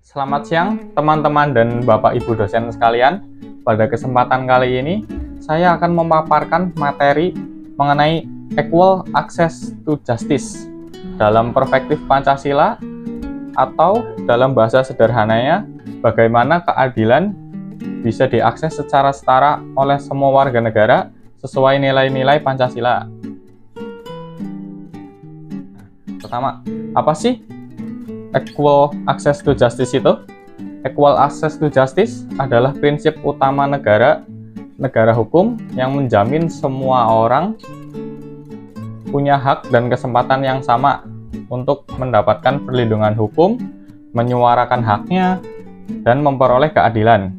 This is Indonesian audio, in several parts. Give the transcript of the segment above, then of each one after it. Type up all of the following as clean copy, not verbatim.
Selamat siang teman-teman dan Bapak Ibu dosen sekalian. Pada kesempatan kali ini, saya akan memaparkan materi mengenai equal access to justice dalam perspektif Pancasila, atau dalam bahasa sederhananya, bagaimana keadilan bisa diakses secara setara oleh semua warga negara sesuai nilai-nilai Pancasila. Pertama, apa sih equal access to justice itu? Equal access to justice adalah prinsip utama negara hukum yang menjamin semua orang punya hak dan kesempatan yang sama untuk mendapatkan perlindungan hukum, menyuarakan haknya, dan memperoleh keadilan.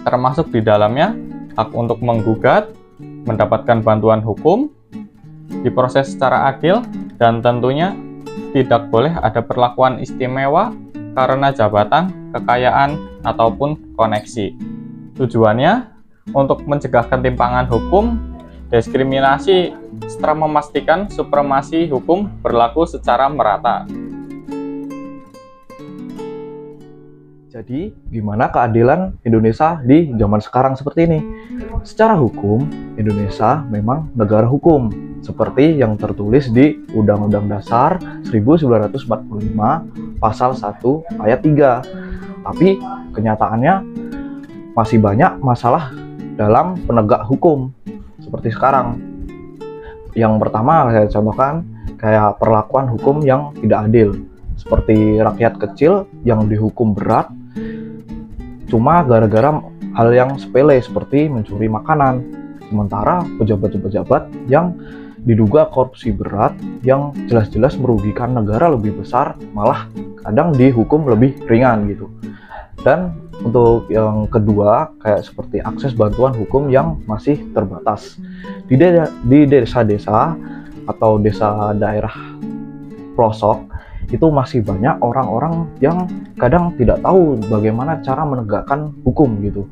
Termasuk di dalamnya hak untuk menggugat, mendapatkan bantuan hukum, diproses secara adil, dan tentunya tidak boleh ada perlakuan istimewa karena jabatan, kekayaan, ataupun koneksi. Tujuannya untuk mencegah ketimpangan hukum, diskriminasi, serta memastikan supremasi hukum berlaku secara merata. Jadi, gimana keadilan Indonesia di zaman sekarang seperti ini? Secara hukum, Indonesia memang negara hukum, seperti yang tertulis di Undang-Undang Dasar 1945 Pasal 1 Ayat 3. Tapi, kenyataannya masih banyak masalah dalam penegak hukum, seperti sekarang. Yang pertama, saya contohkan, kayak perlakuan hukum yang tidak adil, seperti rakyat kecil yang dihukum berat cuma gara-gara hal yang sepele seperti mencuri makanan, sementara pejabat-pejabat yang diduga korupsi berat yang jelas-jelas merugikan negara lebih besar malah kadang dihukum lebih ringan gitu. Dan untuk yang kedua, kayak seperti akses bantuan hukum yang masih terbatas di desa-desa atau desa daerah pelosok, itu masih banyak orang-orang yang kadang tidak tahu bagaimana cara menegakkan hukum gitu.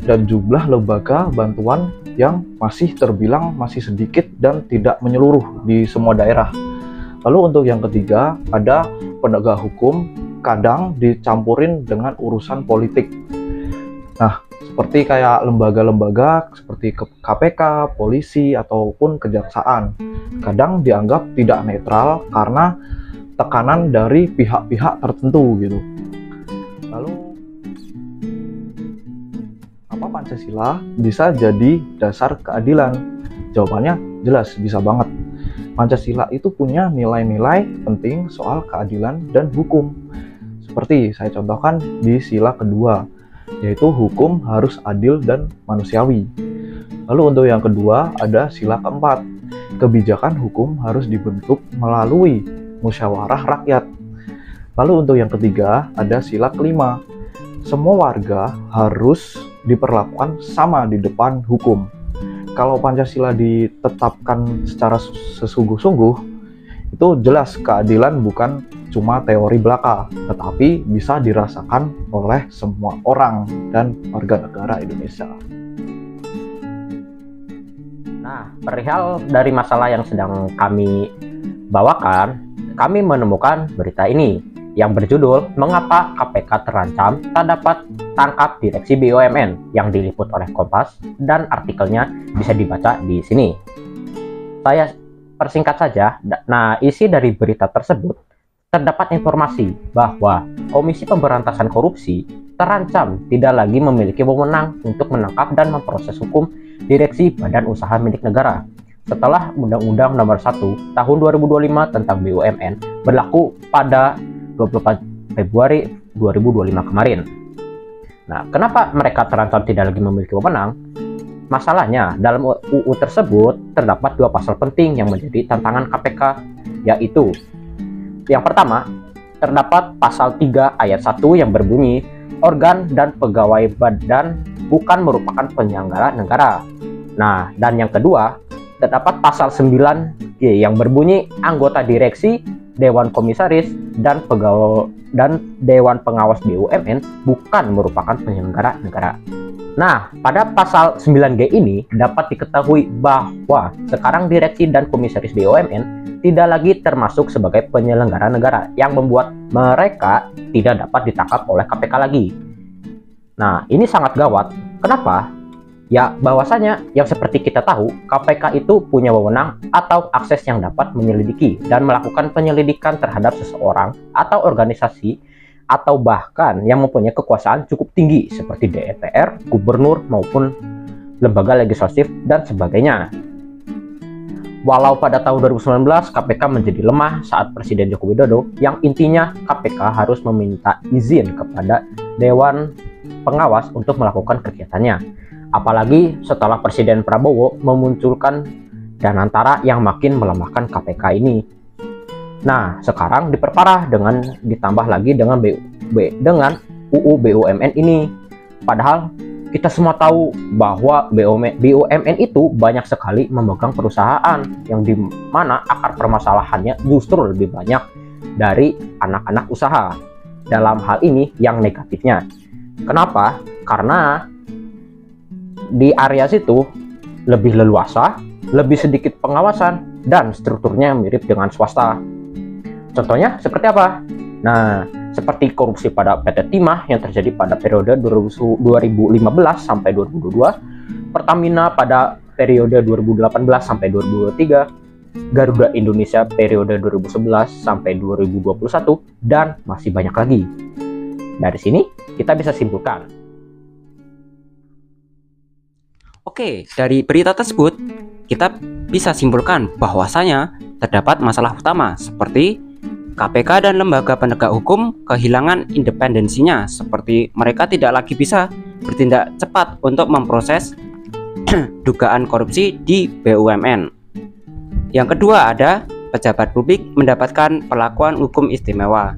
Dan jumlah lembaga bantuan yang masih terbilang masih sedikit dan tidak menyeluruh di semua daerah. Lalu untuk yang ketiga, ada penegak hukum kadang dicampurin dengan urusan politik. Nah, seperti kayak lembaga-lembaga seperti KPK, polisi, ataupun kejaksaan kadang dianggap tidak netral karena tekanan dari pihak-pihak tertentu gitu. Lalu, apa Pancasila bisa jadi dasar keadilan? Jawabannya jelas, bisa banget. Pancasila itu punya nilai-nilai penting soal keadilan dan hukum. Seperti saya contohkan di sila kedua, yaitu hukum harus adil dan manusiawi. Lalu untuk yang kedua ada sila keempat, kebijakan hukum harus dibentuk melalui musyawarah rakyat. Lalu untuk yang ketiga ada sila kelima, semua warga harus diperlakukan sama di depan hukum. Kalau Pancasila ditetapkan secara sesungguh-sungguh, itu jelas keadilan bukan cuma teori belaka, tetapi bisa dirasakan oleh semua orang dan warga negara Indonesia. Nah, perihal dari masalah yang sedang kami bawakan, kami menemukan berita ini yang berjudul "Mengapa KPK Terancam Tak Dapat Tangkap Direksi BUMN" yang diliput oleh Kompas, dan artikelnya bisa dibaca di sini. Saya persingkat saja. Nah, isi dari berita tersebut terdapat informasi bahwa Komisi Pemberantasan Korupsi terancam tidak lagi memiliki wewenang untuk menangkap dan memproses hukum direksi badan usaha milik negara setelah Undang-Undang Nomor 1 Tahun 2025 tentang BUMN berlaku pada 24 Februari 2025 kemarin. Nah, kenapa mereka terancam tidak lagi memiliki wewenang? Masalahnya, dalam UU tersebut terdapat dua pasal penting yang menjadi tantangan KPK, yaitu yang pertama, terdapat pasal 3 ayat 1 yang berbunyi, organ dan pegawai badan bukan merupakan penyelenggara negara. Nah, dan yang kedua, terdapat pasal 9G yang berbunyi anggota direksi, dewan komisaris, dan pegawai dan dewan pengawas BUMN bukan merupakan penyelenggara negara. Nah, pada pasal 9G ini dapat diketahui bahwa sekarang direksi dan komisaris BUMN tidak lagi termasuk sebagai penyelenggara negara yang membuat mereka tidak dapat ditangkap oleh KPK lagi. Nah, ini sangat gawat. Kenapa? Ya, bahwasanya yang seperti kita tahu, KPK itu punya wewenang atau akses yang dapat menyelidiki dan melakukan penyelidikan terhadap seseorang atau organisasi atau bahkan yang mempunyai kekuasaan cukup tinggi seperti DPR, gubernur maupun lembaga legislatif dan sebagainya. Walau pada tahun 2019 KPK menjadi lemah saat Presiden Joko Widodo yang intinya KPK harus meminta izin kepada Dewan Pengawas untuk melakukan kegiatannya. Apalagi setelah Presiden Prabowo memunculkan Danantara yang makin melemahkan KPK ini. Nah, sekarang diperparah dengan ditambah lagi dengan UU BUMN ini. Padahal kita semua tahu bahwa BUMN itu banyak sekali memegang perusahaan yang dimana akar permasalahannya justru lebih banyak dari anak-anak usaha. Dalam hal ini yang negatifnya. Kenapa? Karena di area situ lebih leluasa, lebih sedikit pengawasan, dan strukturnya mirip dengan swasta. Contohnya seperti apa? Nah, seperti korupsi pada PT Timah yang terjadi pada periode 2015 sampai 2022, Pertamina pada periode 2018 sampai 2023, Garuda Indonesia periode 2011 sampai 2021, dan masih banyak lagi. Dari sini kita bisa simpulkan. Oke, dari berita tersebut kita bisa simpulkan bahwasanya terdapat masalah utama seperti KPK dan lembaga penegak hukum kehilangan independensinya, seperti mereka tidak lagi bisa bertindak cepat untuk memproses dugaan korupsi di BUMN. Yang kedua ada pejabat publik mendapatkan perlakuan hukum istimewa.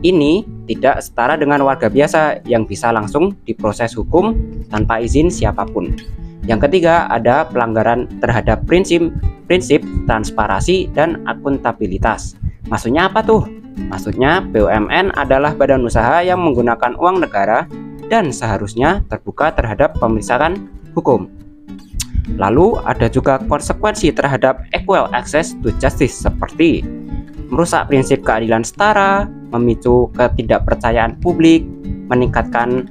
Ini tidak setara dengan warga biasa yang bisa langsung diproses hukum tanpa izin siapapun. Yang ketiga ada pelanggaran terhadap prinsip transparansi dan akuntabilitas. Maksudnya apa tuh? Maksudnya BUMN adalah badan usaha yang menggunakan uang negara dan seharusnya terbuka terhadap pemeriksaan hukum. Lalu ada juga konsekuensi terhadap equal access to justice seperti merusak prinsip keadilan setara, memicu ketidakpercayaan publik, meningkatkan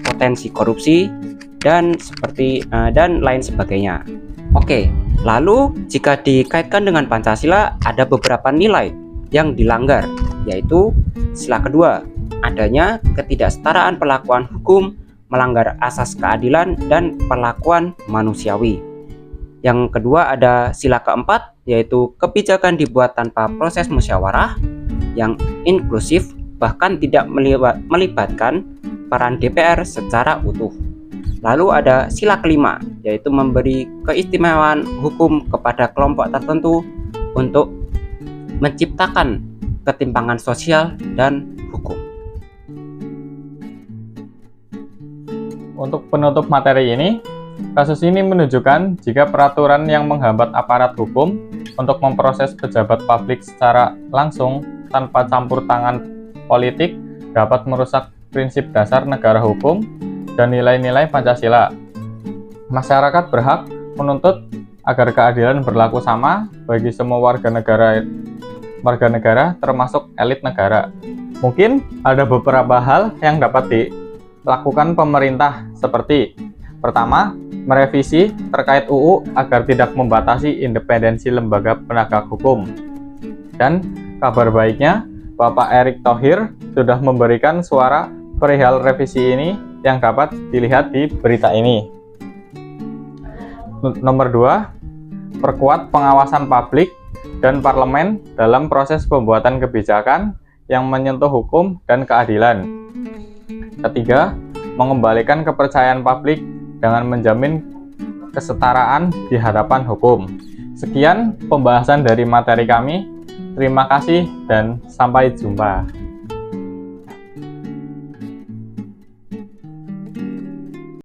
potensi korupsi dan lain sebagainya. Oke, lalu jika dikaitkan dengan Pancasila ada beberapa nilai yang dilanggar, yaitu sila kedua, adanya ketidaksetaraan perlakuan hukum, melanggar asas keadilan dan perlakuan manusiawi. Yang kedua ada sila keempat, yaitu kebijakan dibuat tanpa proses musyawarah yang inklusif, bahkan tidak melibatkan peran DPR secara utuh. Lalu ada sila kelima, yaitu memberi keistimewaan hukum kepada kelompok tertentu untuk menciptakan ketimpangan sosial dan hukum. Untuk penutup materi ini, kasus ini menunjukkan jika peraturan yang menghambat aparat hukum untuk memproses pejabat publik secara langsung tanpa campur tangan politik dapat merusak prinsip dasar negara hukum dan nilai-nilai Pancasila. Masyarakat berhak menuntut agar keadilan berlaku sama bagi semua warga negara termasuk elit negara. Mungkin ada beberapa hal yang dapat dilakukan pemerintah seperti pertama, merevisi terkait UU agar tidak membatasi independensi lembaga penegak hukum. Dan kabar baiknya, Bapak Erick Thohir sudah memberikan suara perihal revisi ini yang dapat dilihat di berita ini. Nomor 2, perkuat pengawasan publik dan parlemen dalam proses pembuatan kebijakan yang menyentuh hukum dan keadilan. Ketiga, mengembalikan kepercayaan publik dengan menjamin kesetaraan di hadapan hukum. Sekian pembahasan dari materi kami. Terima kasih dan sampai jumpa.